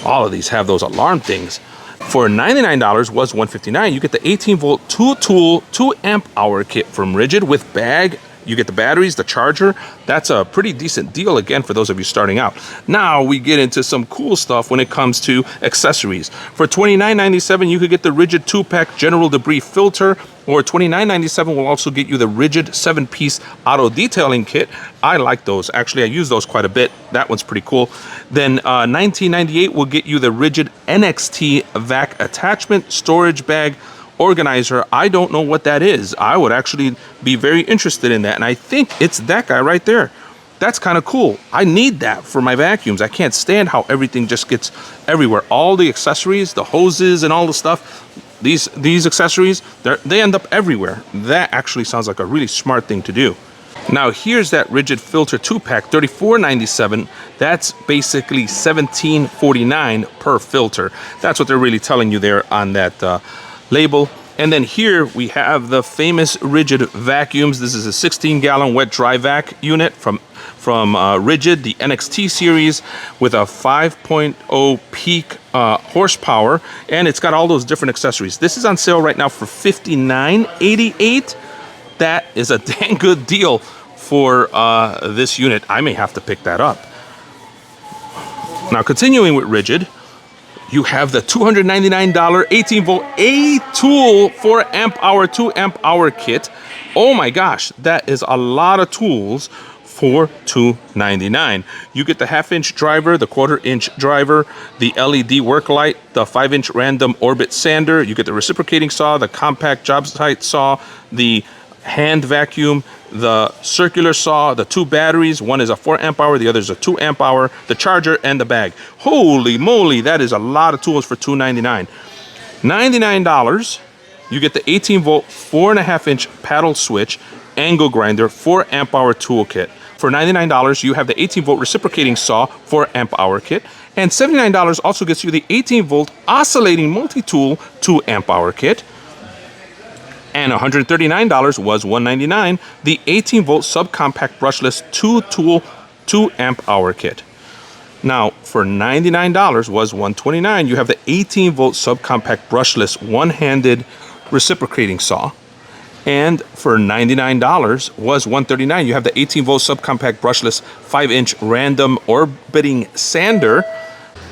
Speaker 1: All of these have those alarm things. For $99 was $159. You get the 18-volt 2-tool 2-amp-hour kit from Rigid with bag. You get the batteries, the charger. That's a pretty decent deal, again, for those of you starting out. Now we get into some cool stuff when it comes to accessories. For $29.97, you could get the Rigid 2-pack general debris filter, or $29.97 will also get you the Rigid 7-piece auto detailing kit. I like those. Actually, I use those quite a bit. That one's pretty cool. Then $19.98 will get you the Rigid NXT vac attachment storage bag organizer. I don't know what that is. I would actually be very interested in that, and I think it's that guy right there. That's kind of cool. I need that for my vacuums. I can't stand how everything just gets everywhere. All the accessories, the hoses and all the stuff, these accessories, they end up everywhere. That actually sounds like a really smart thing to do. Now here's that Rigid filter 2-pack, $34.97. That's basically $17.49 per filter. That's what they're really telling you there on that label. And then here we have the famous Rigid vacuums. This is a 16-gallon wet dry vac unit from Rigid, the NXT series, with a 5.0 peak horsepower, and it's got all those different accessories. This is on sale right now for $59.88. That is a dang good deal for this unit. I may have to pick that up. Now continuing with Rigid, you have the $299 18-volt A-Tool 4-amp-hour 2-amp-hour kit. Oh my gosh, that is a lot of tools for $299. You get the 1/2-inch driver, the 1/4-inch driver, the LED work light, the 5-inch random orbit sander. You get the reciprocating saw, the compact job site saw, the hand vacuum, the circular saw, the 2 batteries. One is a 4-amp-hour, the other is a 2-amp-hour, the charger, and the bag. Holy moly, that is a lot of tools for $299. $99, you get the 18-volt 4.5-inch paddle switch angle grinder 4-amp-hour toolkit. For $99, you have the 18-volt reciprocating saw 4-amp-hour kit. And $79 also gets you the 18-volt oscillating multi-tool 2-amp-hour kit. And $139 was $199, the 18-volt subcompact brushless 2-tool 2-amp-hour kit. Now, for $99 was $129, you have the 18-volt subcompact brushless one-handed reciprocating saw. And for $99 was $139, you have the 18-volt subcompact brushless 5-inch random orbiting sander.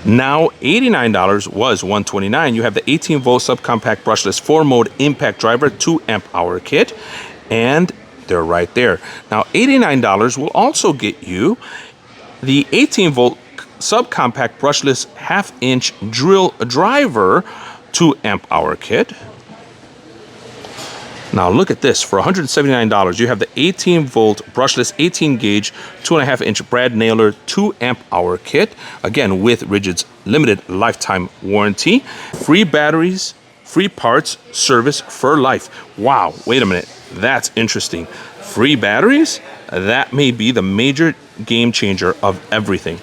Speaker 1: Now $89 was $129. You have the 18-volt subcompact brushless 4-mode impact driver 2-amp-hour kit, and they're right there. Now $89 will also get you the 18-volt subcompact brushless 1/2-inch drill driver 2-amp-hour kit. Now look at this, for $179, you have the 18-volt brushless 18-gauge 2.5-inch brad nailer 2-amp-hour kit, again with Rigid's limited lifetime warranty. Free batteries, free parts, service for life. Wow, wait a minute, that's interesting. Free batteries? That may be the major game changer of everything.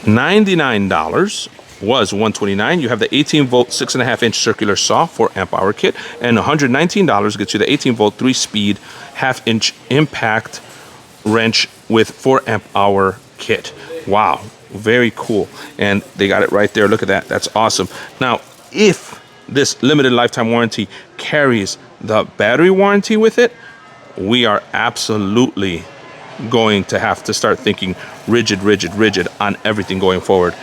Speaker 1: $99 was $129. You have the 18-volt 6.5-inch circular saw 4-amp-hour kit, and $119 gets you the 18-volt 3-speed 1/2-inch impact wrench with 4 amp hour kit. Wow, very cool. And they got it right there. Look at that. That's awesome. Now, if this limited lifetime warranty carries the battery warranty with it, we are absolutely going to have to start thinking rigid on everything going forward.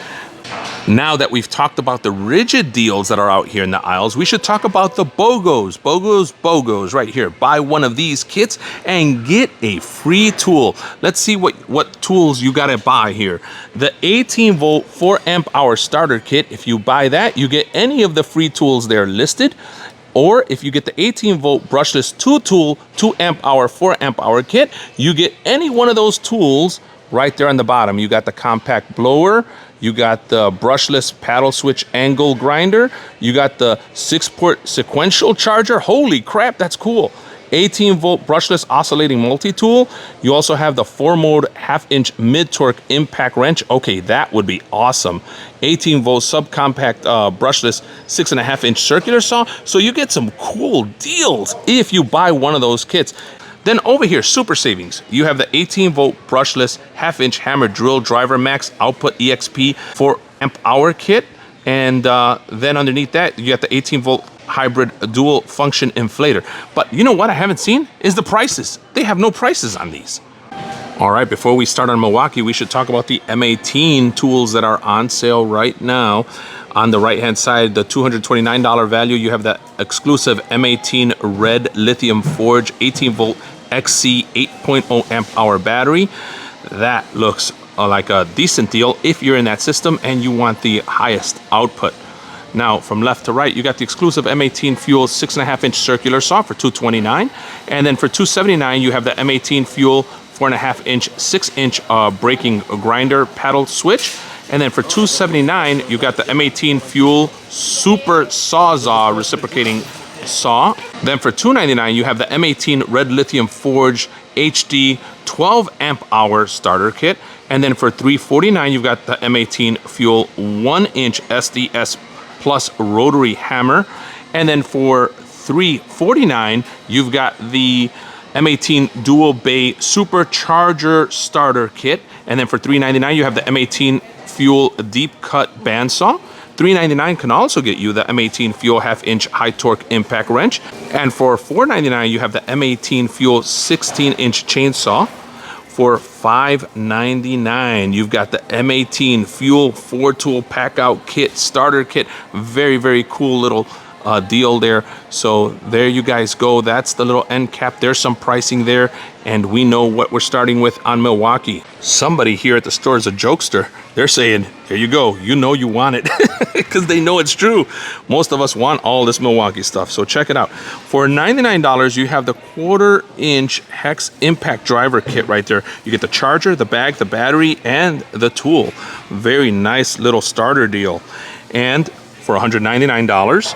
Speaker 1: Now that we've talked about the rigid deals that are out here in the aisles, we should talk about the BOGOs. BOGOs right here. Buy one of these kits and get a free tool. Let's see what tools you gotta buy here. The 18 volt 4 amp hour starter kit, if you buy that, you get any of the free tools there listed. Or if you get the 18 volt brushless 2 tool 2 amp hour 4 amp hour kit, you get any one of those tools right there on the bottom. You got the compact blower, you got the brushless paddle switch angle grinder, you got the 6-port sequential charger. Holy crap, that's cool. 18 volt brushless oscillating multi-tool. You also have the 4-mode 1/2-inch mid-torque impact wrench. Okay, that would be awesome. 18 volt subcompact brushless 6.5-inch circular saw. So you get some cool deals if you buy one of those kits. Then over here, super savings. You have the 18 volt brushless 1/2-inch hammer drill driver max output EXP 4 amp hour kit. And then underneath that, you got the 18 volt hybrid dual function inflator. But you know what I haven't seen is the prices. They have no prices on these. All right, before we start on Milwaukee, we should talk about the M18 tools that are on sale right now. On the right-hand side, the $229 value, you have the exclusive M18 red lithium forge 18 volt XC 8.0 amp hour battery. That looks like a decent deal if you're in that system and you want the highest output. Now, from left to right, you got the exclusive M18 Fuel 6.5-inch circular saw for $229. And then for $279, you have the M18 Fuel 4.5-inch 6-inch braking grinder paddle switch. And then for $279, you got the M18 Fuel Super Sawzall reciprocating saw. Then for $299, you have the M18 Red Lithium Forge HD 12 amp hour starter kit. And then for $349, you've got the M18 Fuel 1-inch SDS Plus rotary hammer. And then for $349, you've got the M18 Dual Bay Supercharger starter kit. And then for $399, you have the M18 Fuel Deep Cut bandsaw. $399 can also get you the M18 Fuel 1/2-inch high torque impact wrench. And for $499, you have the M18 Fuel 16-inch chainsaw. For $599, you've got the M18 Fuel 4-tool pack-out kit, starter kit. Very, very cool little deal there. So there you guys go. That's the little end cap. There's some pricing there, and we know what we're starting with on Milwaukee. Somebody here at the store is a jokester. They're saying, there you go. You know you want it because they know it's true. Most of us want all this Milwaukee stuff. So check it out. For $99, you have the 1/4-inch hex impact driver kit right there. You get the charger, the bag, the battery, and the tool. Very nice little starter deal. And for $199,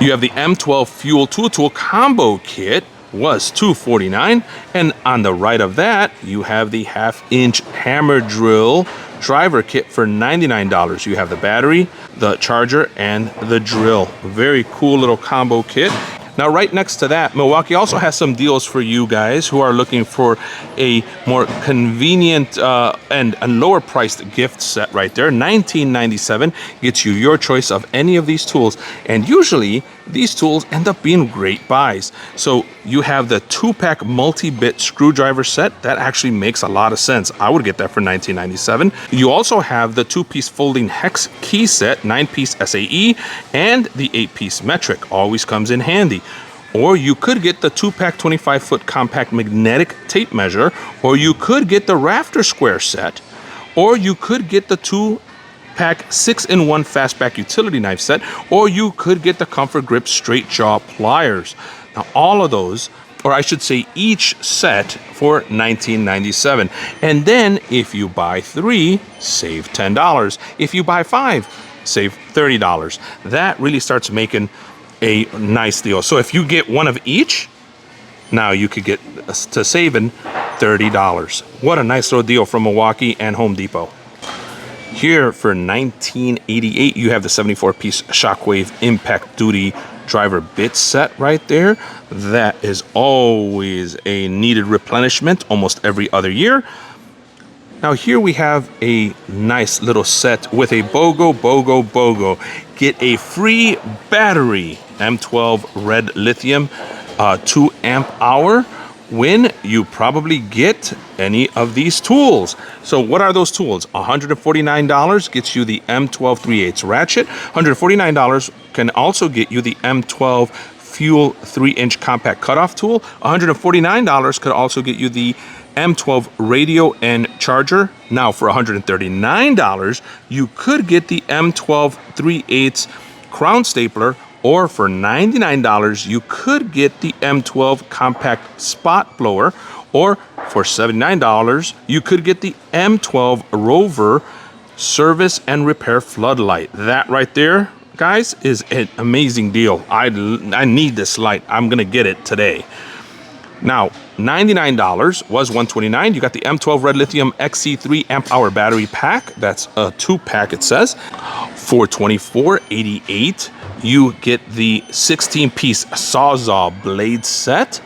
Speaker 1: you have the M12 Fuel 2-tool combo kit, was $249. And on the right of that, you have the 1/2-inch hammer drill driver kit for $99. You have the battery, the charger, and the drill. Very cool little combo kit. Now, right next to that, Milwaukee also has some deals for you guys who are looking for a more convenient and a lower priced gift set right there. $19.97 gets you your choice of any of these tools. And usually these tools end up being great buys. So you have the 2-pack multi-bit screwdriver set. That actually makes a lot of sense. I would get that for $19.97. You also have the 2-piece folding hex key set, 9-piece SAE, and the 8-piece metric. Always comes in handy. Or you could get the 2-pack 25-foot compact magnetic tape measure, or you could get the rafter square set, or you could get the 2-pack 6-in-1 fastback utility knife set, or you could get the Comfort Grip straight jaw pliers. Now all of those, or I should say each set, for $19.97. And then if you buy 3, save $10. If you buy 5, save $30. That really starts making a nice deal. So if you get one of each, now you could get to saving $30. What a nice little deal from Milwaukee and Home Depot. Here for $19.88, you have the 74-piece Shockwave Impact Duty driver bit set right there. That is always a needed replenishment almost every other year. Now here we have a nice little set with a BOGO. Get a free battery, M12 red lithium, 2 amp hour, when you probably get any of these tools. So what are those tools? $149 gets you the M12 3/8 ratchet. $149 can also get you the M12 fuel 3-inch compact cutoff tool. $149 could also get you the M12 radio and charger. Now for $139, you could get the M12 3/8 crown stapler, or for $99, you could get the M12 compact spot blower, or for $79, you could get the M12 Rover service and repair floodlight. That right there, guys, is an amazing deal. I need this light. I'm gonna get it today. Now, $99 was $129. You got the M12 red lithium XC3 amp hour battery pack. That's a 2-pack, it says. For $24.88, you get the 16-piece Sawzall blade set.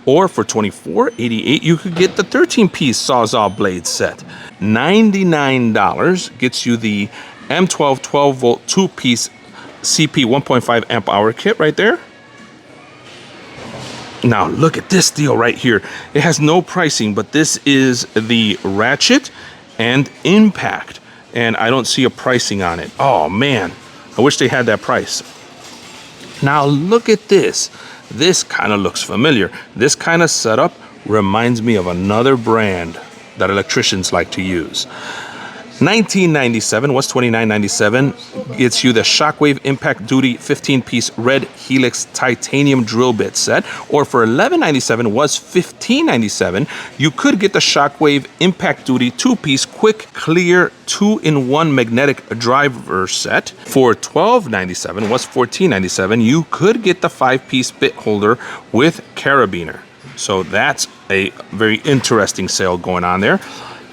Speaker 1: Or for $24.88, you could get the 13-piece Sawzall blade set. $99 gets you the M12 12-volt 2-piece CP 1.5 amp hour kit right there. Now look at this deal right here. It has no pricing, but this is the ratchet and impact, and I don't see a pricing on it. Oh man, I wish they had that price. Now look at this. This kind of looks familiar. This kind of setup reminds me of another brand that electricians like to use. $19.97 was $29.97. Gets you the Shockwave Impact Duty 15-piece red helix titanium drill bit set. Or for $11.97 was $15.97. You could get the Shockwave Impact Duty 2-piece quick clear 2-in-1 magnetic driver set. For $12.97 was $14.97. You could get the 5-piece bit holder with carabiner. So that's a very interesting sale going on there.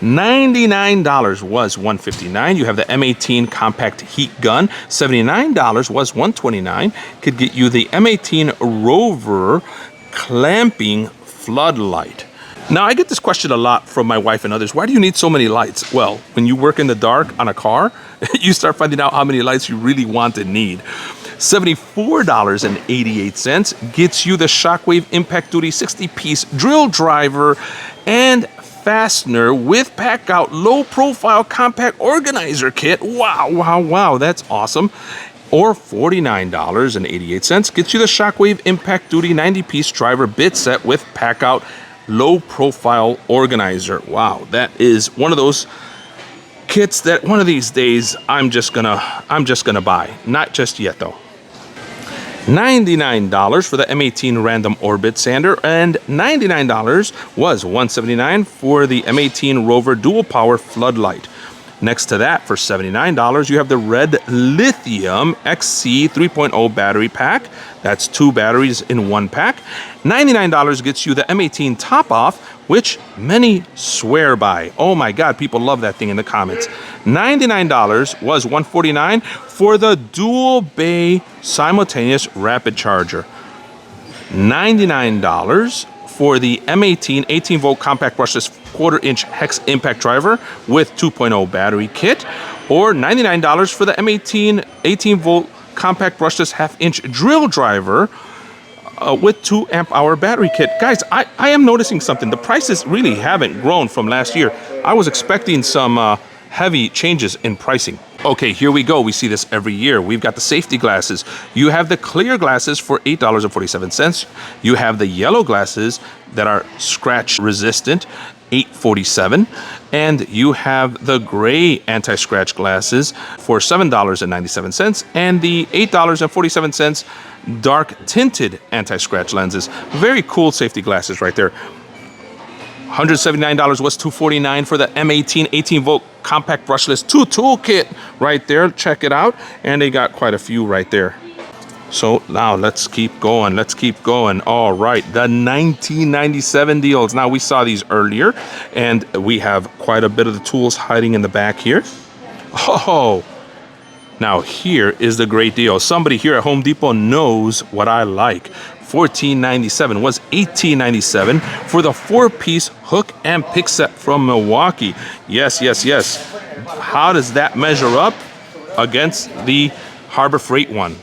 Speaker 1: $99 was $159. You have the M18 compact heat gun. $79 was $129. Could get you the M18 Rover clamping floodlight. Now, I get this question a lot from my wife and others. Why do you need so many lights? Well, when you work in the dark on a car, you start finding out how many lights you really want and need. $74.88 gets you the Shockwave Impact Duty 60-piece drill driver and fastener with pack out low profile compact organizer kit. Wow, that's awesome. Or $49.88 gets you the Shockwave Impact Duty 90-piece driver bit set with pack out low profile organizer. Wow, that is one of those kits that one of these days I'm just gonna buy. Not just yet though. $99 for the M18 random orbit sander, and $99 was $179 for the M18 Rover dual power floodlight. Next to that, for $79, you have the red lithium XC 3.0 battery pack. That's 2 batteries in 1 pack. $99 gets you the M18 top off, which many swear by. Oh my God, people love that thing in the comments. $99 was $149 for the dual bay simultaneous rapid charger. $99 for the M18 18-volt compact brushless 1/4-inch hex impact driver with 2.0 battery kit, or $99 for the M18 18-volt compact brushless 1/2-inch drill driver with 2 amp hour battery kit. Guys, I am noticing something. The prices really haven't grown from last year. I was expecting some heavy changes in pricing. Okay, here we go. We see this every year. We've got the safety glasses. You have the clear glasses for $8.47. You have the yellow glasses that are scratch resistant, $8.47. And you have the gray anti-scratch glasses for $7.97. And the $8.47 dark tinted anti-scratch lenses. Very cool safety glasses right there. $179 was $249 for the M18 18-volt compact brushless 2 toolkit right there. Check it out. And they got quite a few right there. So now let's keep going. All right, the 1997 deals. Now we saw these earlier, and we have quite a bit of the tools hiding in the back here. Oh, Now here is the great deal. Somebody here at Home Depot knows what I like. $14.97 was $18.97 for the 4-piece hook and pick set from Milwaukee. Yes, yes, yes. How does that measure up against the Harbor Freight one?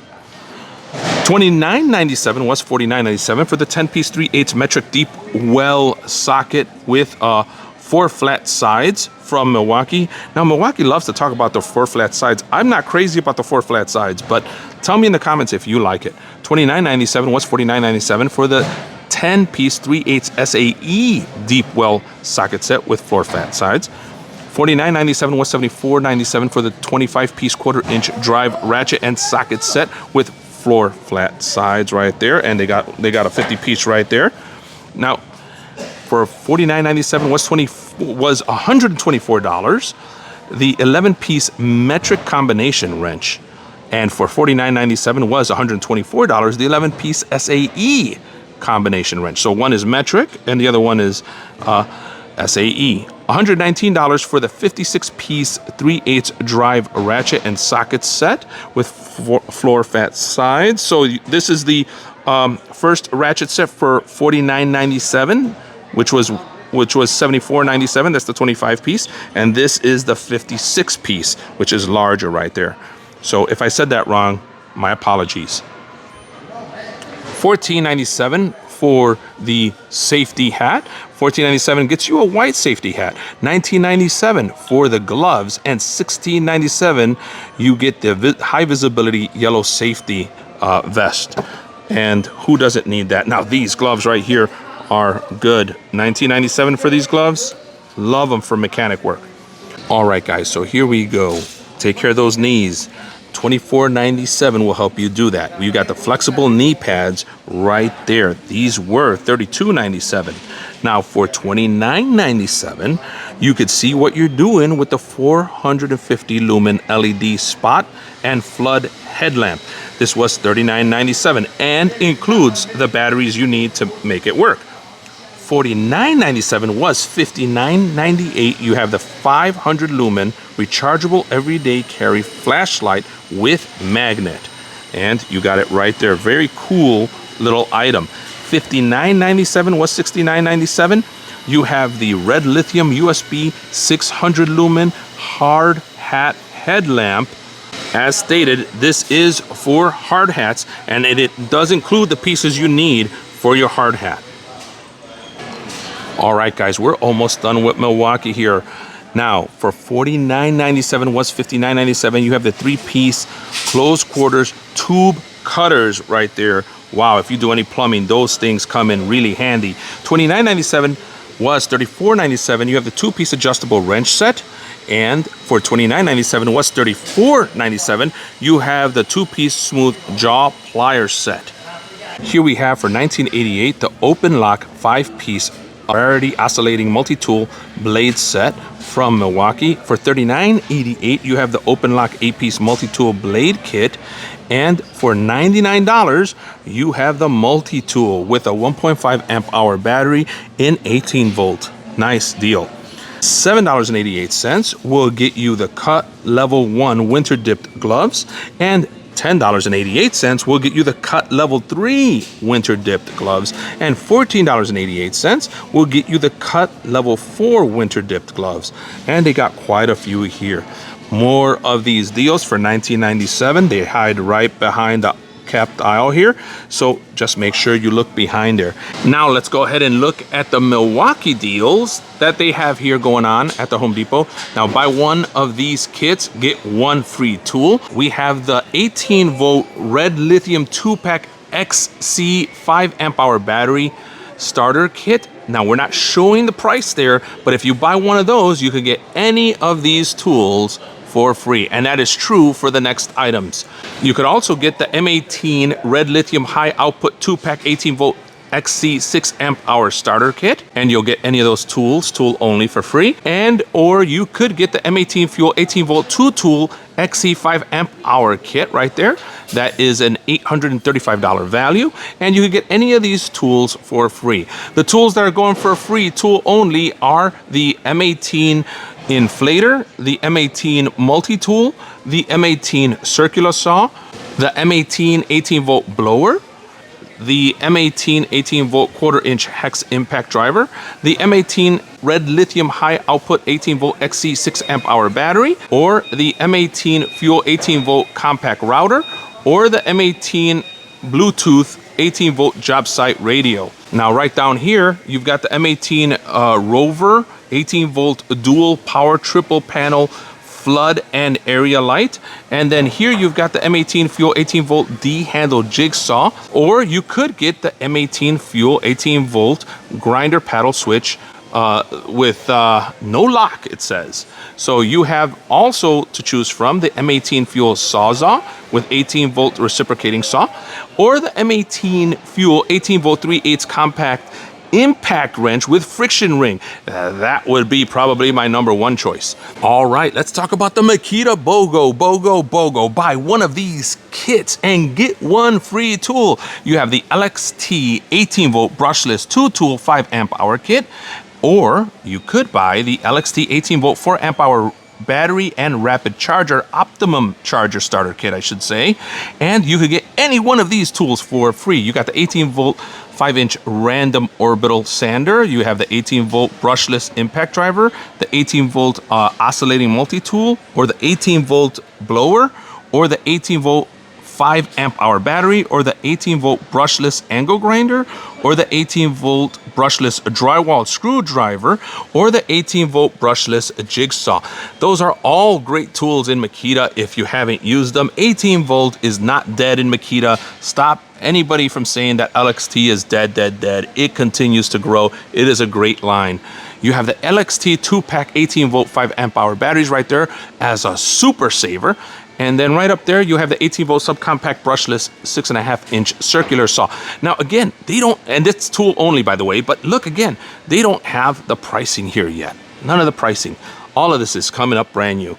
Speaker 1: $29.97 was $49.97 for the 10-piece 3/8 metric deep well socket with 4 flat sides from Milwaukee. Now, Milwaukee loves to talk about the 4 flat sides. I'm not crazy about the 4 flat sides, but tell me in the comments if you like it. $29.97 was $49.97 for the 10-piece 3/8 SAE deep well socket set with 4 flat sides. $49.97 was $74.97 for the 25-piece 1/4-inch drive ratchet and socket set with 4 flat sides right there, and they got a 50-piece right there. Now, for $49.97 was $124. The 11-piece metric combination wrench, and for $49.97 was $124. The 11-piece SAE combination wrench. So one is metric, and the other one is SAE. $119 for the 56-piece 3/8 drive ratchet and socket set with 4 floor flat sides. So this is the first ratchet set for $49.97, which was $74.97. That's the 25-piece, and this is the 56-piece, which is larger right there. So if I said that wrong, my apologies. $14.97 for the safety hat. $14.97 gets you a white safety hat. $19.97 for the gloves, and $16.97 you get the high visibility yellow safety vest. And who doesn't need that? Now these gloves right here are good. $19.97 for these gloves. Love them for mechanic work. All right, guys, so here we go. Take care of those knees. $24.97 will help you do that. You got the flexible knee pads right there. These were $32.97. Now for $29.97, you could see what you're doing with the 450 lumen LED spot and flood headlamp. This was $39.97 and includes the batteries you need to make it work. $49.97 was $59.98. You have the 500 lumen rechargeable everyday carry flashlight with magnet, and you got it right there. Very cool little item. $59.97 was $69.97. You have the red lithium USB 600 lumen hard hat headlamp. As stated, this is for hard hats, and it does include the pieces you need for your hard hat. All right, guys, we're almost done with Milwaukee here. Now, for $49.97 was $59.97. You have the 3-piece close quarters tube cutters right there. Wow, if you do any plumbing, those things come in really handy. $29.97 was $34.97. You have the 2-piece adjustable wrench set. And for $29.97 was $34.97. You have the 2-piece smooth jaw pliers set. Here we have for $19.88 the open lock 5-piece Ryobi oscillating multi-tool blade set from Milwaukee. For $39.88, you have the open lock 8-piece multi-tool blade kit. And for $99, you have the multi-tool with a 1.5 amp hour battery in 18 volt. Nice deal. $7.88 will get you the cut level 1 winter dipped gloves, and $10.88 will get you the cut level 3 winter dipped gloves, and $14.88 will get you the cut level 4 winter dipped gloves. And they got quite a few here. More of these deals for $19.97. They hide right behind the capped aisle here, so just make sure you look behind there. Now let's go ahead and look at the Milwaukee deals that they have here going on at the Home Depot. Now buy one of these kits, get one free tool. We have the 18 volt red lithium 2-pack XC 5 amp hour battery starter kit. Now we're not showing the price there, but if you buy one of those, you can get any of these tools for free, and that is true for the next items. You could also get the M18 red lithium high output 2-pack 18 volt XC 6 amp hour starter kit, and you'll get any of those tools, tool only, for free. And or you could get the M18 fuel 18 volt 2 tool XC 5 amp hour kit right there. That is an $835 value, and you can get any of these tools for free. The tools that are going for free, tool only, are the M18 inflator, the M18 multi-tool, the M18 circular saw, the M18 18-volt blower, the M18 18-volt quarter-inch hex impact driver, the M18 red lithium high output 18-volt XC 6 amp-hour battery, or the M18 fuel 18-volt compact router, or the M18 Bluetooth 18-volt job site radio. Now right down here, you've got the M18 Rover 18-volt dual power triple panel flood and area light. And then here you've got the M18 Fuel 18-volt D-handle jigsaw, or you could get the M18 Fuel 18-volt grinder paddle switch with no lock, it says. So you have also to choose from the M18 Fuel Sawzall with 18-volt reciprocating saw, or the M18 Fuel 18-volt 3/8 compact impact wrench with friction ring. That would be probably my number one choice. All right, let's talk about the Makita BOGO. Buy one of these kits and get one free tool. You have the LXT 18-volt brushless 2-tool 5 amp-hour kit, or you could buy the LXT 18-volt 4 amp-hour battery and rapid charger optimum charger starter kit, I should say. And you could get any one of these tools for free. You got the 18-volt 5-inch random orbital sander, you have the 18-volt brushless impact driver, the 18-volt oscillating multi-tool, or the 18-volt blower, or the 18-volt 5 amp-hour battery, or the 18-volt brushless angle grinder, or the 18-volt brushless drywall screwdriver, or the 18-volt brushless jigsaw. Those are all great tools in Makita if you haven't used them. 18-volt is not dead in Makita. Stop anybody from saying that LXT is dead. It continues to grow. It is a great line. You have the LXT 2-pack 18-volt 5 amp-hour batteries right there as a super saver. And then right up there, you have the 18-volt subcompact brushless 6.5-inch circular saw. Now, again, they don't, and it's tool only, by the way, but look again, they don't have the pricing here yet. None of the pricing. All of this is coming up brand new.